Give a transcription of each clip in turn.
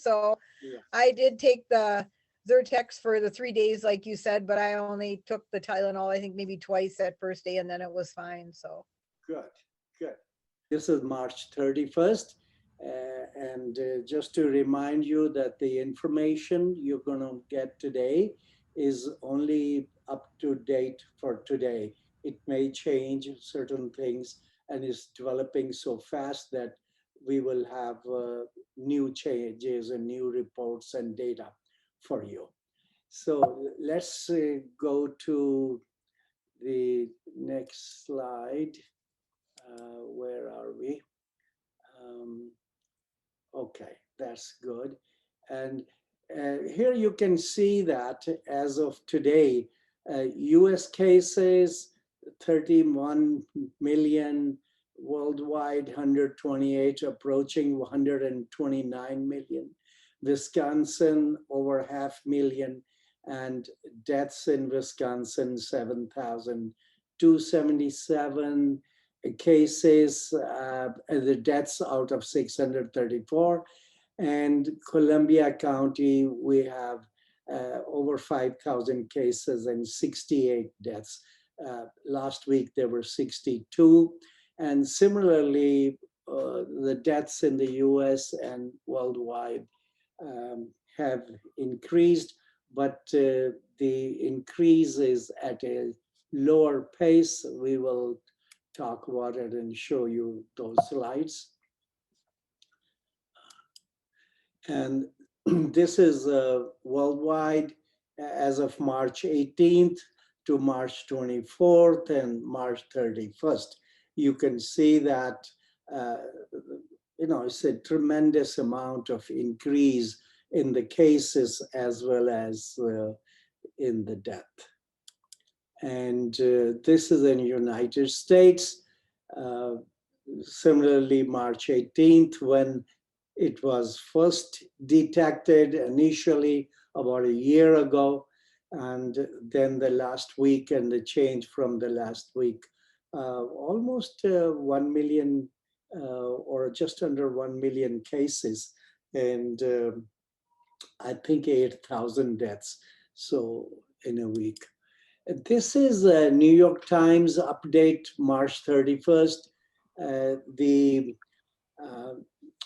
So Yeah. I did take the Zyrtex for the 3 days, like you said, but I only took the Tylenol, I think maybe twice that first day, and then it was fine. So Good, good. This is March 31st. And just to remind you that the information you're going to get today is only up to date for today. It may change certain things and is developing so fast that we will have new changes and new reports and data for you. So let's go to the next slide. Where are we? Okay, that's good. And here you can see that as of today, US cases, 31 million, worldwide 128, approaching 129 million. Wisconsin, over 500,000, and deaths in Wisconsin, 7,277 cases, the deaths out of 634. And Columbia County, we have over 5,000 cases and 68 deaths. Last week, there were 62. And similarly, the deaths in the US and worldwide have increased, but the increase is at a lower pace. We will talk about it and show you those slides. And this is worldwide as of March 18th to March 24th and March 31st. You can see that, it's a tremendous amount of increase in the cases as well as in the death. And this is in the United States. Similarly, March 18th, when it was first detected initially about a year ago, and then the last week and the change from the last week, almost 1 million or just under 1 million cases, and I think 8,000 deaths. So in a week. This is a New York Times update, March 31st.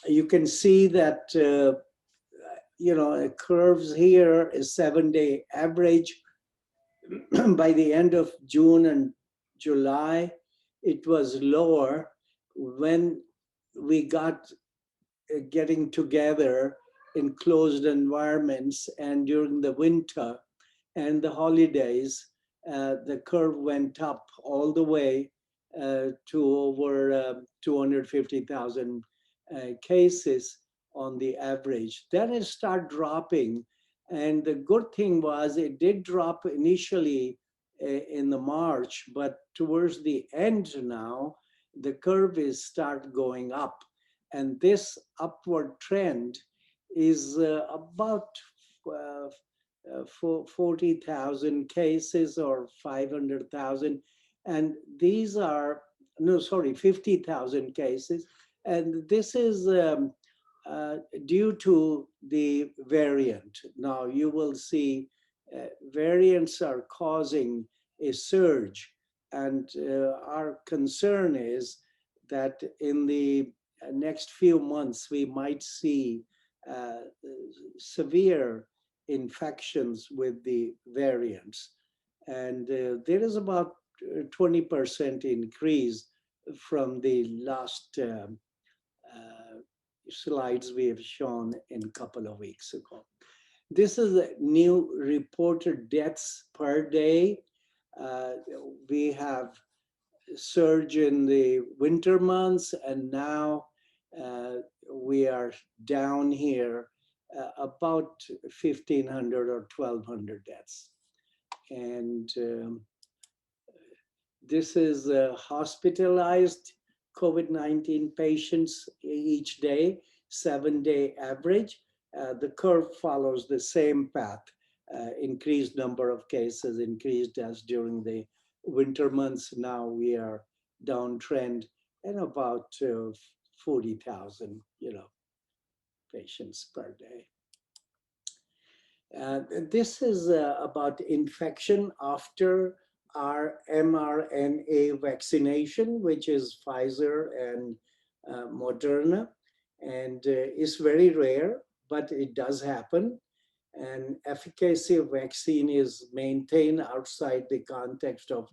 You can see that, curves here is 7-day average. By the end of June and July, it was lower. When we got getting together in closed environments and during the winter and the holidays, the curve went up all the way to over 250,000 cases on the average. Then it started dropping. And the good thing was it did drop initially in the March, but towards the end now, the curve is start going up. And this upward trend is about 40,000 cases or 500,000. And these are, 50,000 cases. And this is due to the variant. Now you will see variants are causing a surge. And our concern is that in the next few months, we might see severe infections with the variants. And there is about 20% increase from the last slides we have shown in a couple of weeks ago. This is a new reported deaths per day. We have surge in the winter months, and now we are down here about 1,500 or 1,200 deaths. And this is hospitalized COVID-19 patients each day, 7-day average. The curve follows the same path. Increased number of cases, increased as during the winter months. Now we are downtrend and about 40,000, patients per day. This is about infection after our mRNA vaccination, which is Pfizer and Moderna, and it's very rare, but it does happen. And efficacy of vaccine is maintained outside the context of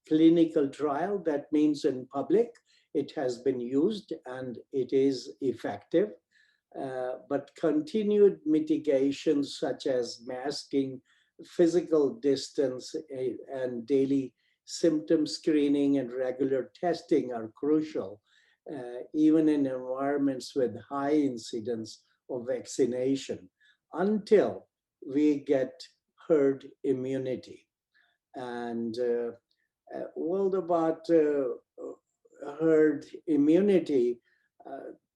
clinical trial. That means in public, it has been used and it is effective. But continued mitigations such as masking, physical distance, and daily symptom screening and regular testing are crucial, even in environments with high incidence of vaccination, until we get herd immunity. And well, about herd immunity,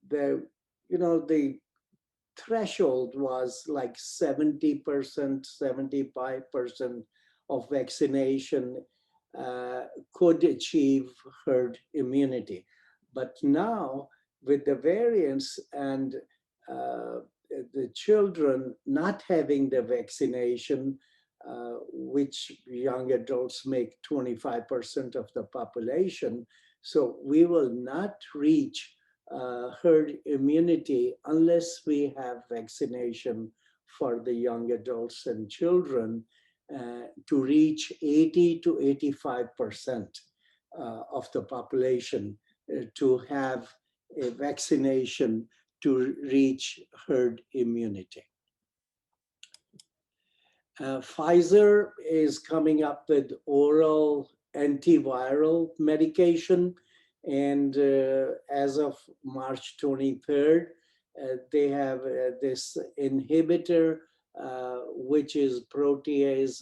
the the threshold was like 70%, 75% of vaccination could achieve herd immunity. But now with the variants and the children not having the vaccination, which young adults make 25% of the population, so we will not reach herd immunity unless we have vaccination for the young adults and children to reach 80 to 85% of the population to have a vaccination to reach herd immunity. Pfizer is coming up with oral antiviral medication, and as of March 23rd, they have this inhibitor, which is protease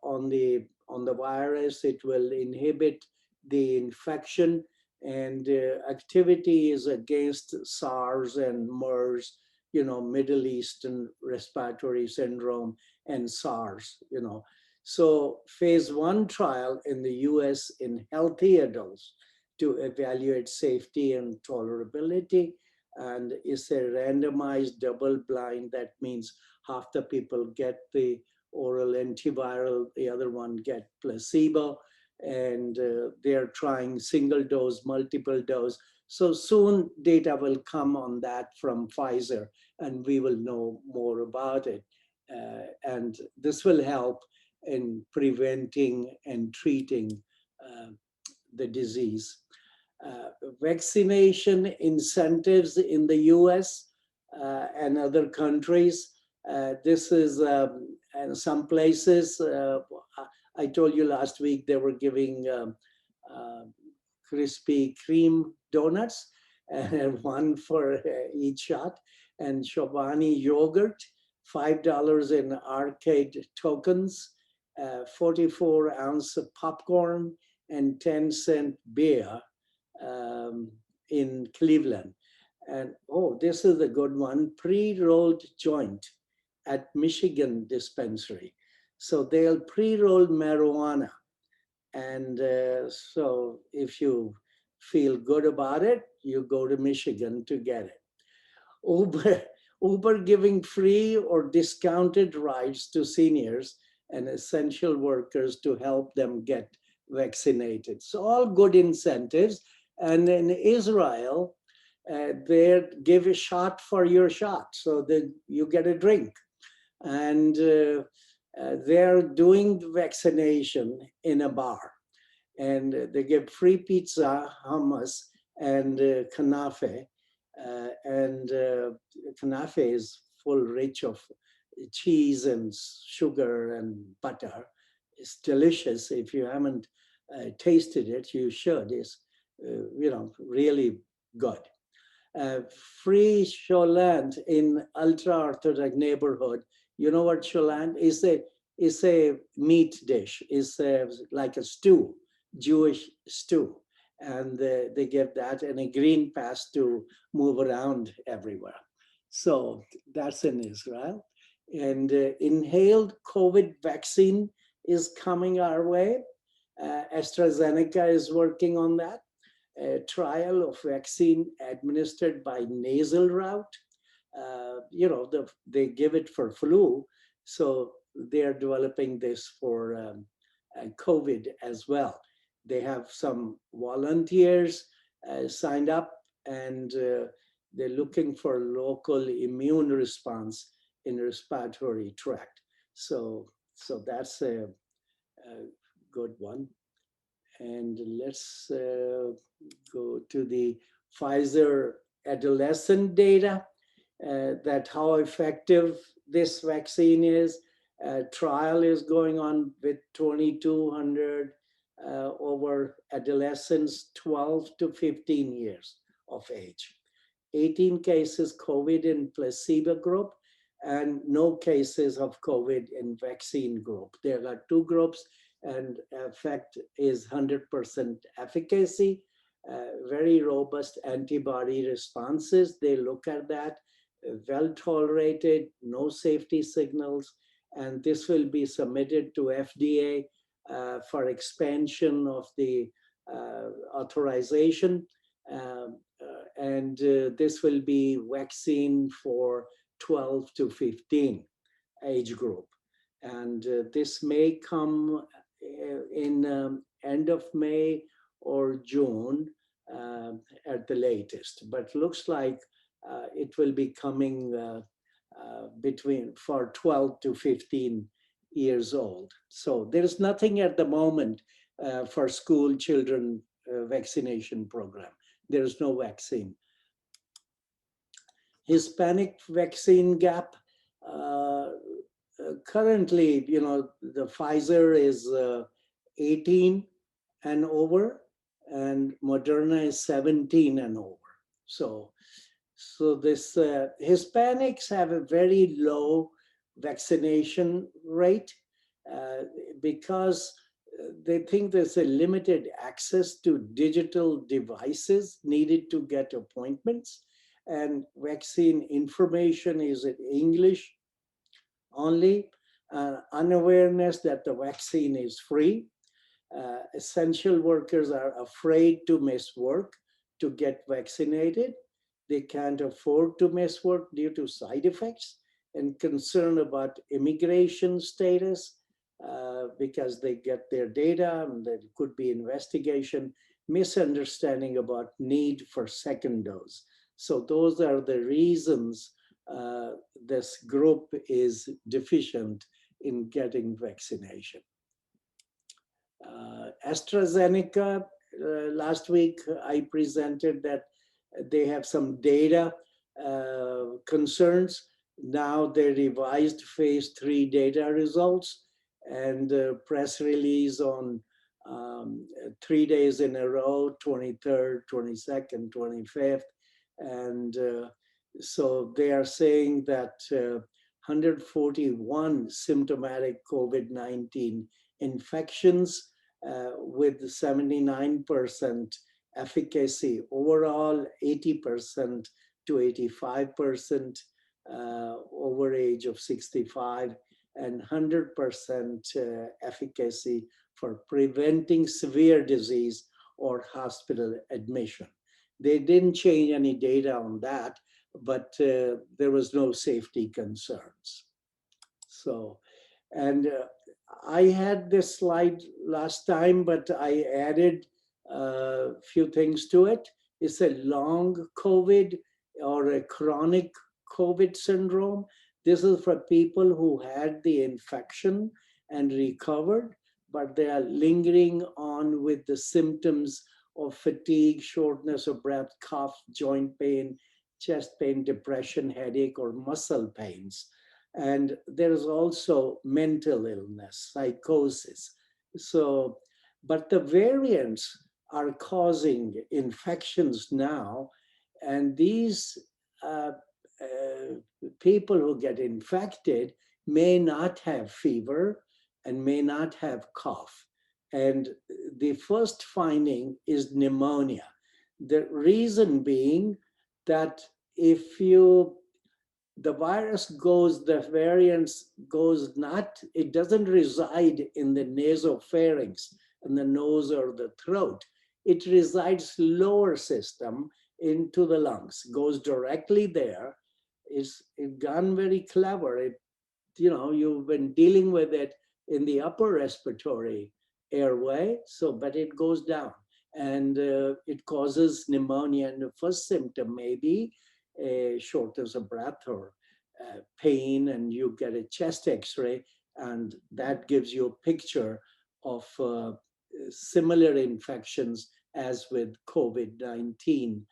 on the virus. It will inhibit the infection, and activity is against SARS and MERS, Middle Eastern respiratory syndrome and SARS, So phase 1 trial in the US in healthy adults to evaluate safety and tolerability, and it's a randomized double blind. That means half the people get the oral antiviral, the other one get placebo, and they're trying single dose, multiple dose. So soon data will come on that from Pfizer, and we will know more about it. And this will help in preventing and treating the disease. Vaccination incentives in the US and other countries. This is in some places, I told you last week they were giving Krispy Kreme donuts, and one for each shot, and Chobani yogurt, $5 in arcade tokens, 44-ounce popcorn, and 10-cent beer in Cleveland. And oh, this is a good one, pre-rolled joint at Michigan dispensary. So they'll pre-roll marijuana. And so if you feel good about it, you go to Michigan to get it. Uber giving free or discounted rides to seniors and essential workers to help them get vaccinated. So all good incentives. And in Israel, they give a shot for your shot, so that you get a drink. And they're doing the vaccination in a bar. And they give free pizza, hummus, and kanafe. And kanafe is full rich of cheese and sugar and butter. It's delicious. If you haven't tasted it, you should. It's really good. Free Cholant in ultra-Orthodox neighborhood. You know what Cholant is? It's a meat dish. It's like a stew, Jewish stew. And they give that and a green pass to move around everywhere. So that's in Israel. And inhaled COVID vaccine is coming our way. AstraZeneca is working on that. A trial of vaccine administered by nasal route. they give it for flu. So they are developing this for COVID as well. They have some volunteers signed up, and they're looking for local immune response in respiratory tract. So that's a good one. And let's go to the Pfizer adolescent data, that how effective this vaccine is. Trial is going on with 2,200 over adolescents 12 to 15 years of age. 18 cases COVID in placebo group, and no cases of COVID in vaccine group. There are two groups, and effect is 100% efficacy, very robust antibody responses. They look at that, well tolerated, no safety signals, and this will be submitted to FDA for expansion of the authorization. And this will be vaccine for 12 to 15 age group. And this may come in end of May or June at the latest, but looks like it will be coming for 12 to 15 years old. So there's nothing at the moment for school children vaccination program. There's no vaccine. Hispanic vaccine gap. Currently, the Pfizer is 18 and over, and Moderna is 17 and over. So this Hispanics have a very low vaccination rate because they think there's a limited access to digital devices needed to get appointments, and vaccine information is in English only. Unawareness that the vaccine is free. Essential workers are afraid to miss work to get vaccinated. They can't afford to miss work due to side effects, and concern about immigration status because they get their data and there could be investigation, misunderstanding about need for second dose. So those are the reasons this group is deficient in getting vaccination. AstraZeneca, last week I presented that they have some data concerns. Now they revised phase 3 data results, and press release on 3 days in a row, 23rd, 22nd, 25th. And so they are saying that 141 symptomatic COVID-19 infections with 79% efficacy overall, 80% to 85% over age of 65, and 100% efficacy for preventing severe disease or hospital admission. They didn't change any data on that, but there was no safety concerns. So, and I had this slide last time, but I added a few things to it. It's a long COVID or a chronic COVID syndrome. This is for people who had the infection and recovered, but they are lingering on with the symptoms of fatigue, shortness of breath, cough, joint pain, chest pain, depression, headache, or muscle pains. And there is also mental illness, psychosis. So, but the variants are causing infections now, and these people who get infected may not have fever and may not have cough. And the first finding is pneumonia. The reason being that if the virus goes, the variants goes not, it doesn't reside in the nasopharynx, in the nose or the throat. It resides lower system into the lungs, goes directly there, it gone very clever. You've been dealing with it in the upper respiratory airway, but it goes down and it causes pneumonia. And the first symptom may be a shortness of breath or pain, and you get a chest x-ray, and that gives you a picture of similar infections as with COVID-19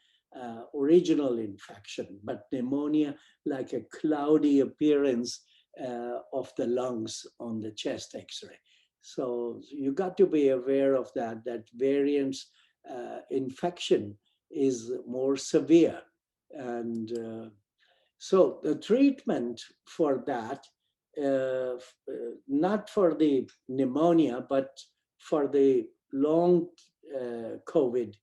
original infection, but pneumonia like a cloudy appearance of the lungs on the chest x-ray. So you got to be aware of that variant's infection is more severe. And so the treatment for that, not for the pneumonia, but for the long COVID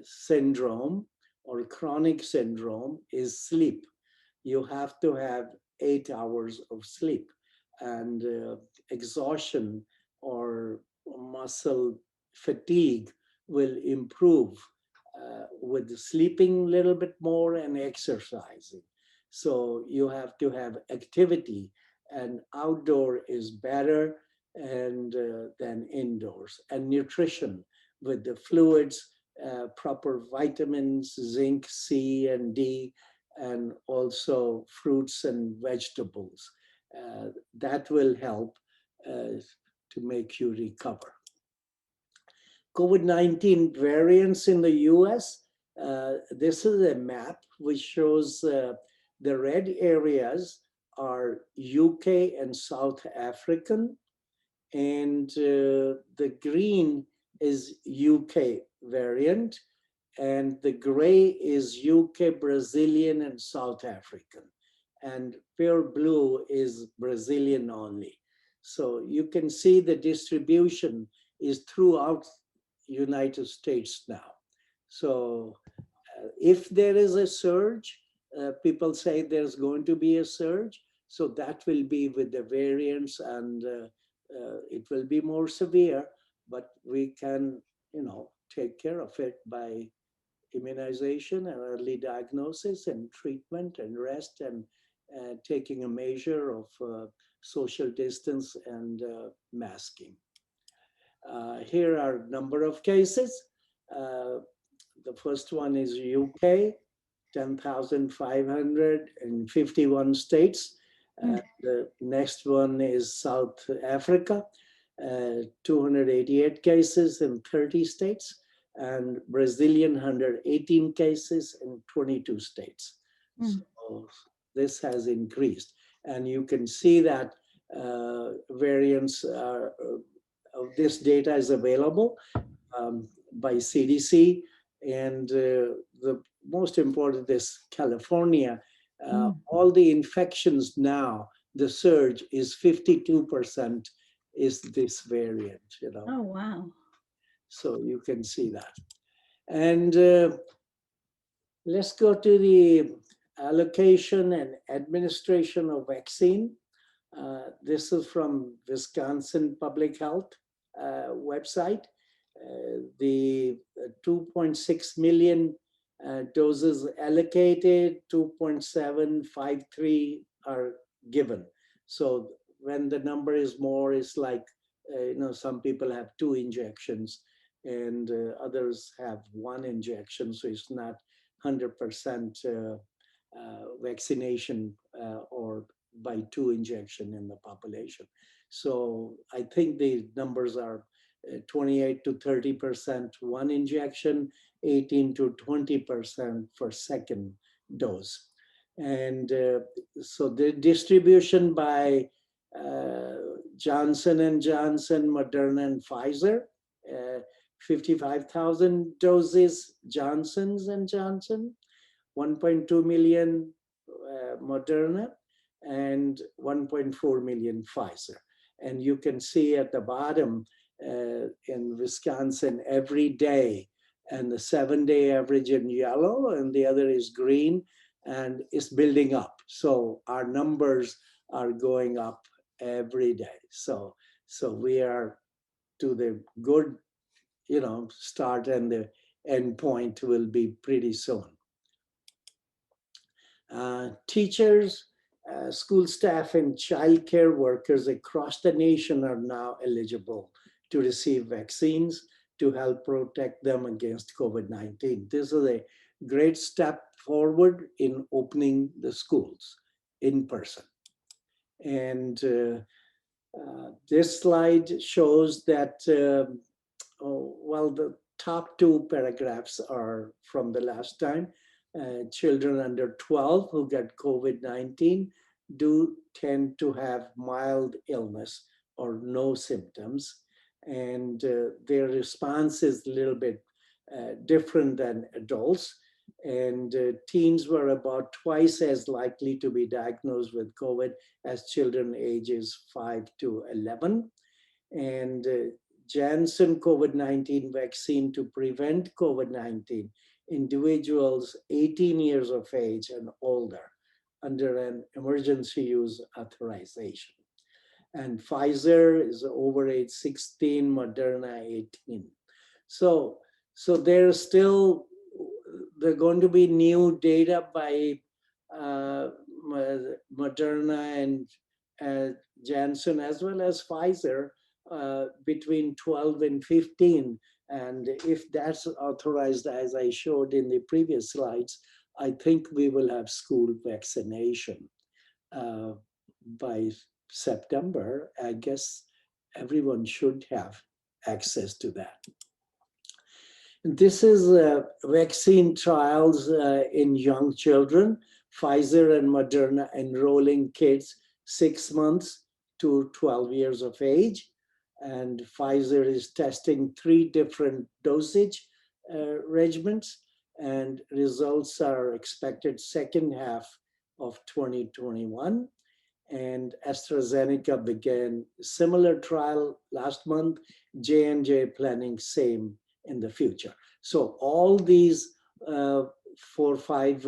syndrome or chronic syndrome, is sleep. You have to have 8 hours of sleep, and exhaustion or muscle fatigue will improve with sleeping a little bit more and exercising. So you have to have activity, and outdoor is better and than indoors. And nutrition with the fluids, proper vitamins, zinc, C, and D, and also fruits and vegetables. That will help to make you recover. COVID-19 variants in the US. This is a map which shows the red areas are UK and South African, and the green is UK variant, and the gray is UK, Brazilian, and South African, and pure blue is Brazilian only. So you can see the distribution is throughout United States now. So if there is a surge, people say there's going to be a surge, so that will be with the variants, and it will be more severe, but we can, take care of it by immunization and early diagnosis and treatment and rest, and taking a measure of social distance and masking. Here are number of cases. The first one is UK, 10,551 states. The next one is South Africa, 288 cases in 30 states, and Brazilian 118 cases in 22 states. So this has increased. And you can see that variants of this data is available by CDC. And the most important is California. All the infections now, the surge is 52% is this variant, Oh, wow. So you can see that. And let's go to the allocation and administration of vaccine. This is from Wisconsin Public Health website. The 2.6 million doses allocated, 2.753 are given. So when the number is more, it's like, some people have 2 injections and others have 1 injection. So it's not 100% vaccination or by 2 injection in the population. So I think the numbers are 28 to 30% 1 injection, 18 to 20% for second dose. And so the distribution by Johnson & Johnson, Moderna, and Pfizer, 55,000 doses Johnson & Johnson, 1.2 million Moderna, and 1.4 million Pfizer. And you can see at the bottom in Wisconsin every day, and the 7-day average in yellow, and the other is green, and it's building up. So our numbers are going up every day. So we are to the good, start, and the end point will be pretty soon. Teachers, school staff, and childcare workers across the nation are now eligible to receive vaccines to help protect them against COVID-19. This is a great step forward in opening the schools in person. And this slide shows that, well, the top two paragraphs are from the last time. Children under 12 who get COVID-19 do tend to have mild illness or no symptoms. And their response is a little bit different than adults. And teens were about twice as likely to be diagnosed with COVID as children ages 5 to 11. And Janssen COVID-19 vaccine to prevent COVID-19 individuals 18 years of age and older under an emergency use authorization. And Pfizer is over age 16, Moderna 18. So there's still, there are going to be new data by Moderna and Janssen as well as Pfizer between 12 and 15. And if that's authorized, as I showed in the previous slides, I think we will have school vaccination by September. I guess everyone should have access to that. This is vaccine trials in young children. Pfizer and Moderna enrolling kids 6 months to 12 years of age. And Pfizer is testing 3 different dosage regimens, and results are expected second half of 2021. And AstraZeneca began similar trial last month, J&J planning same in the future. So all these 4 or 5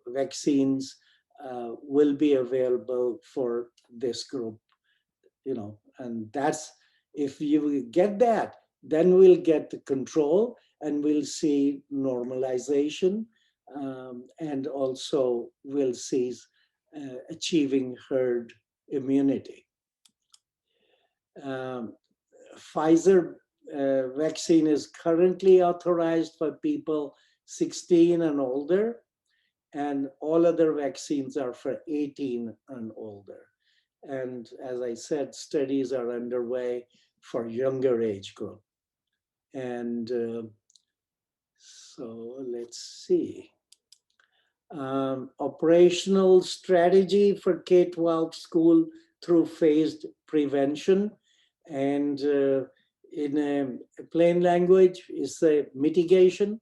vaccines will be available for this group, you know, and that's, if you get that, then we'll get the control and we'll see normalization, and also we'll see achieving herd immunity. Pfizer vaccine is currently authorized for people 16 and older, and all other vaccines are for 18 and older. And as I said, studies are underway for younger age group. And so let's see. Operational strategy for K-12 school through phased prevention. And in a plain language, is a mitigation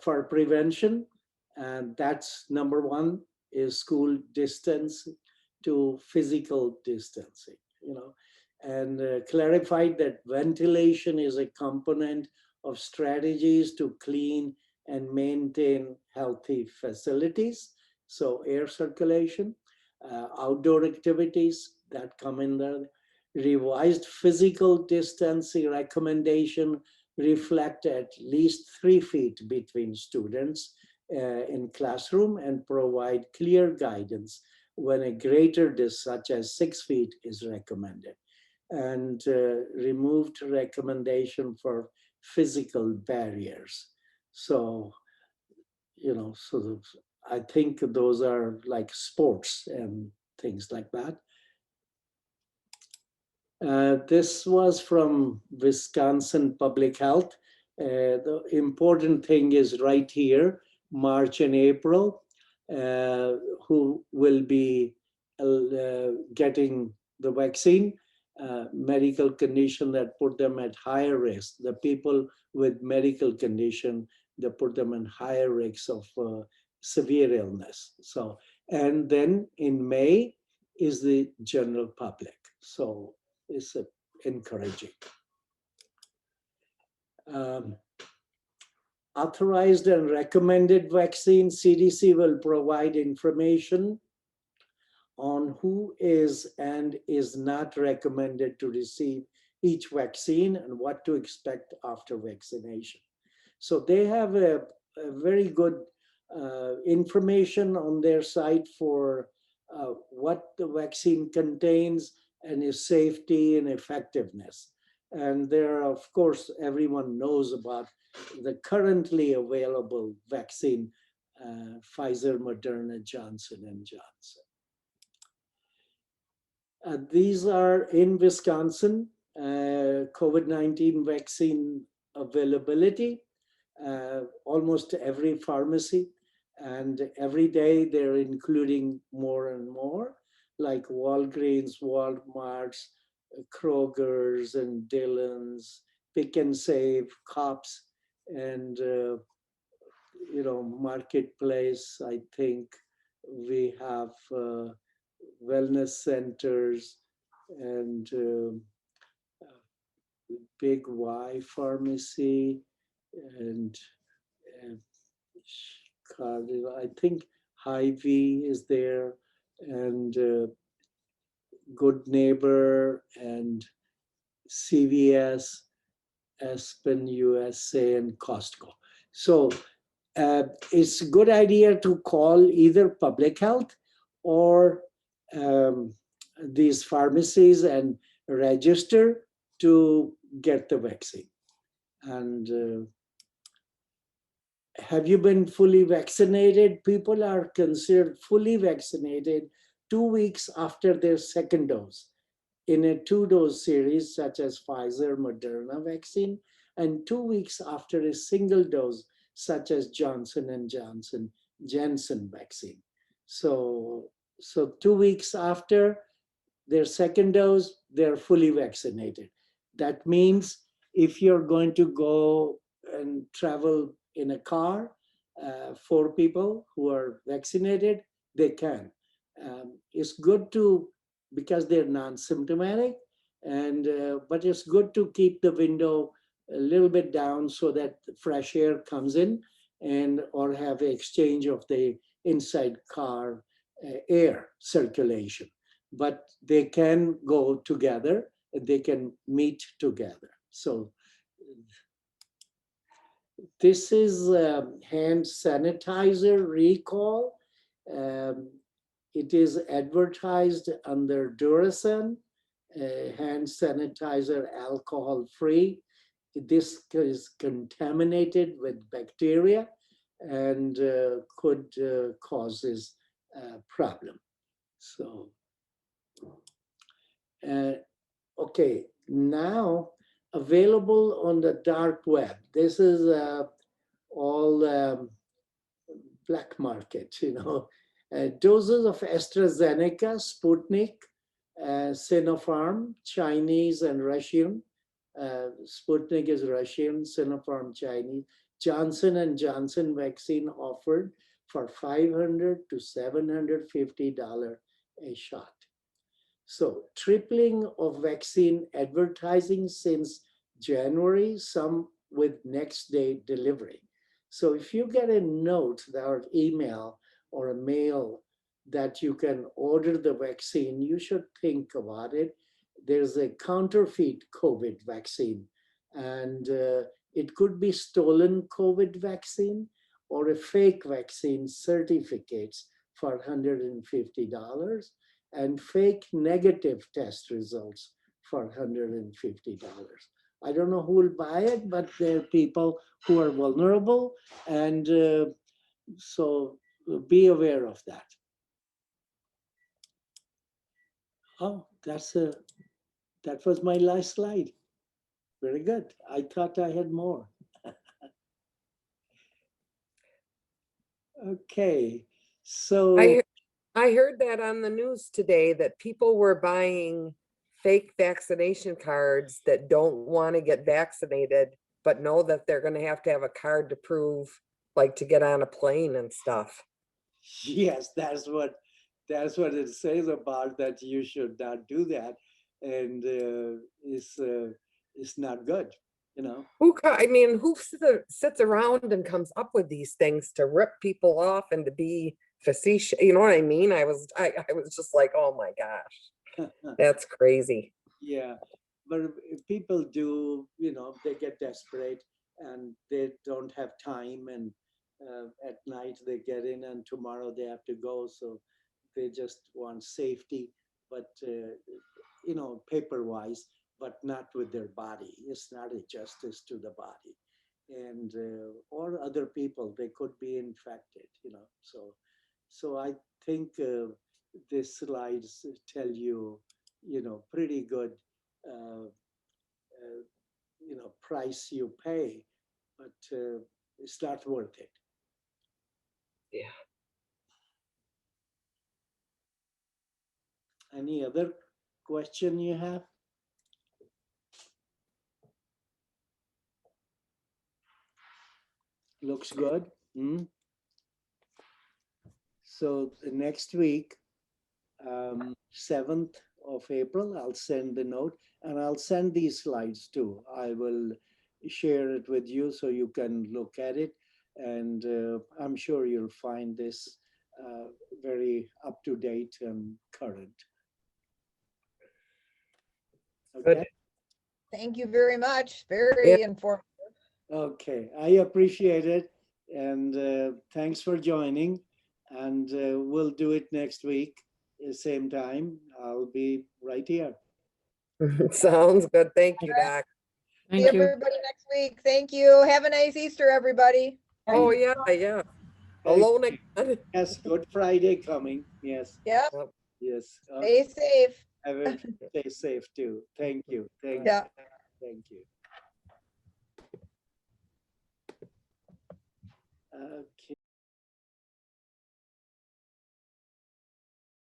for prevention. And that's number 1 is school distance to physical distancing, you know, and clarified that ventilation is a component of strategies to clean and maintain healthy facilities. So air circulation, outdoor activities that come in there. Revised physical distancing recommendation reflect at least 3 feet between students in classroom and provide clear guidance when a greater distance, such as 6 feet, is recommended. And removed recommendation for physical barriers. So, you know, so I think those are like sports and things like that. This was from Wisconsin Public Health. The important thing is right here, March and April, who will be getting the vaccine, medical condition that put them at higher risk. The people with medical condition, they put them in higher risks of severe illness. So, and then in May is the general public. So it's encouraging. Authorized and recommended vaccine, CDC will provide information on who is and is not recommended to receive each vaccine and what to expect after vaccination. So they have a very good information on their site for what the vaccine contains and its safety and effectiveness. And there are, of course, everyone knows about the currently available vaccine, Pfizer, Moderna, Johnson and Johnson. These are in Wisconsin, COVID-19 vaccine availability, almost every pharmacy. And every day they're including more and more, like Walgreens, Walmart's, Kroger's and Dillon's, Pick and Save, Cops, and Marketplace. I think we have wellness centers and Big Y Pharmacy and I think Hy-Vee is there, and Good Neighbor and CVS, Aspen USA, and Costco. So it's a good idea to call either public health or these pharmacies and register to get the vaccine. And have you been fully vaccinated? People are considered fully vaccinated 2 weeks after their second dose in a 2-dose series, such as Pfizer, Moderna vaccine, and 2 weeks after a single dose, such as Johnson and Johnson, Janssen vaccine. So 2 weeks after their second dose, they're fully vaccinated. That means if you're going to go and travel in a car, 4 people who are vaccinated, they can. It's good to, because they're non-symptomatic, and but it's good to keep the window a little bit down so that fresh air comes in, and or have an exchange of the inside car air circulation. But they can go together, they can meet together. So this is hand sanitizer recall. It is advertised under Durasan, hand sanitizer, alcohol-free. This is contaminated with bacteria and could causes problem. So, okay, now available on the dark web. This is all black market, doses of AstraZeneca, Sputnik, Sinopharm, Chinese and Russian. Sputnik is Russian, Sinopharm Chinese. Johnson and Johnson vaccine offered for $500 to $750 a shot. So tripling of vaccine advertising since January, some with next day delivery. So if you get a note or email or a mail that you can order the vaccine, you should think about it. There's a counterfeit COVID vaccine, and it could be stolen COVID vaccine or a fake vaccine certificates for $150, and fake negative test results for $150. I don't know who will buy it, but there are people who are vulnerable, and so be aware of that. Oh, that was my last slide. Very good. I thought I had more. Okay, so I heard that on the news today that people were buying fake vaccination cards that don't want to get vaccinated, but know that they're going to have a card to prove, like to get on a plane and stuff. Yes, that's what it says about that. You should not do that, and it's not good, Who sits around and comes up with these things to rip people off and to be facetious? You know what I mean? I was just like, oh my gosh, that's crazy. Yeah, but people do, they get desperate and they don't have time, and at night they get in and tomorrow they have to go. So they just want safety, but paper wise, but not with their body. It's not a justice to the body. And or other people, they could be infected, So I think these slides tell you, pretty good, price you pay, but it's not worth it. Yeah. Any other question you have? Looks good. So the next week, 7th of April, I'll send the note and I'll send these slides too. I will share it with you so you can look at it. And I'm sure you'll find this very up to date and current. Okay. Thank you very much. Very informative. Okay, I appreciate it. And thanks for joining. And we'll do it next week, same time. I'll be right here. Sounds good. Thank you, Doc. See Thank you. everybody next week. Thank you. Have a nice Easter, everybody. Oh, yeah, yeah. Alone again. Yes, Good Friday coming. Yes, Yep. yes. Stay safe. Stay safe too. Thank you. Thank Yeah. you. Thank you. Okay.